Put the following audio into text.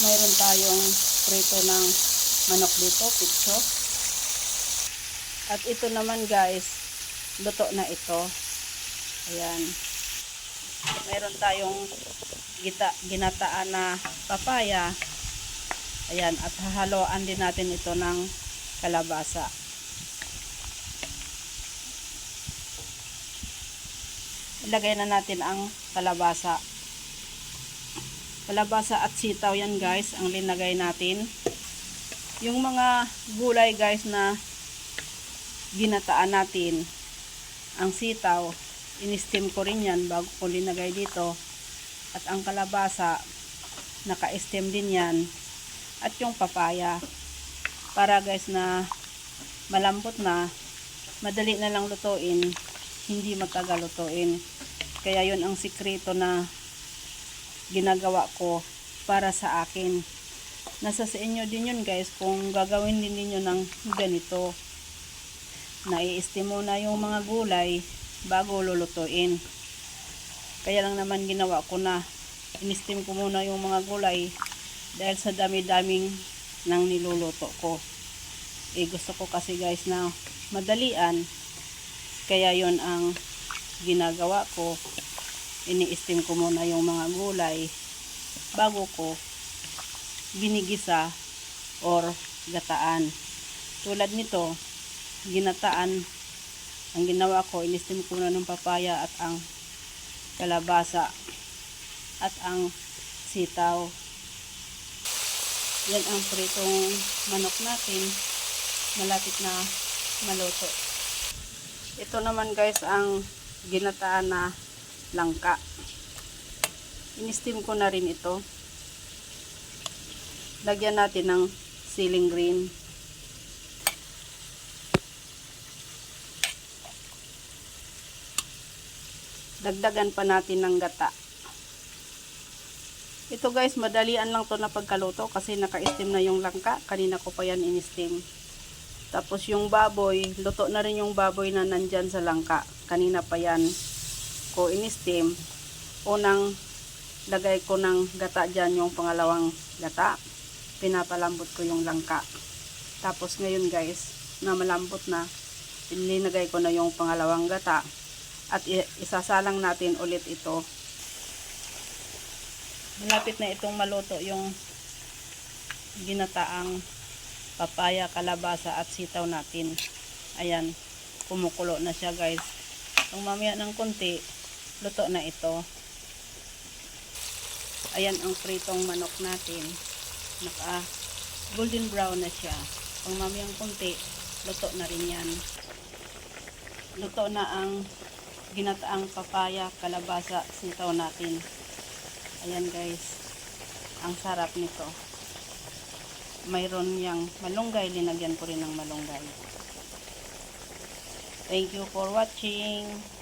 mayroon tayong prito ng manok dito, pitso. At ito naman guys, luto na ito. Ayan. Mayroon tayong ginataan na papaya. Ayan, at hahaluan din natin ito ng kalabasa. Ilagay na natin ang kalabasa. Kalabasa at sitaw yan guys, ang linagay natin. Yung mga gulay guys na ginataan natin, ang sitaw, in-steam ko rin yan bago ko linagay dito. At ang kalabasa, naka-steam din yan. At yung papaya, para guys na malambot na, madali na lang lutuin, hindi matagal lutuin. Kaya yun ang sikreto na ginagawa ko para sa akin. Nasa sa inyo din yun guys, kung gagawin din ninyo ng ganito. Nai-steam muna yung mga gulay bago lulutuin. Kaya lang naman ginawa ko na in-steam ko muna yung mga gulay dahil sa dami-daming nang niluluto ko. Gusto ko kasi guys na madalian, kaya yon ang ginagawa ko. Ini-steam ko muna yung mga gulay bago ko ginigisa or gataan. Tulad nito, ginataan, ang ginawa ko, in-steam ko na ng papaya at ang kalabasa at ang sitaw. Yan ang pritong manok natin, malapit na maluto. Ito naman guys ang ginataan na langka. In-steam ko na rin ito. Lagyan natin ng siling green. Dagdagan pa natin ng gata. Ito guys, madalian lang to na pagkaluto kasi naka-steam na yung langka. Kanina ko pa yan in-steam. Tapos yung baboy, luto na rin yung baboy na nandyan sa langka. Kanina pa yan ko in-steam. Unang lagay ko ng gata dyan, yung pangalawang gata. Pinapalambot ko yung langka. Tapos ngayon guys, na malambot na, ilinagay ko na yung pangalawang gata. At isasalang natin ulit ito. Malapit na itong maluto yung ginataang papaya, kalabasa at sitaw natin. Ayan, kumukulo na siya guys. Kung mamaya ng konti, luto na ito. Ayan ang pritong manok natin. Naka golden brown na siya. Kung mamayang konti, luto na rin yan. Luto na ang ginataang papaya, kalabasa, sitaw natin. Ayan guys, ang sarap nito. Mayroon yang malunggay, linagyan ko rin ng malunggay. Thank you for watching.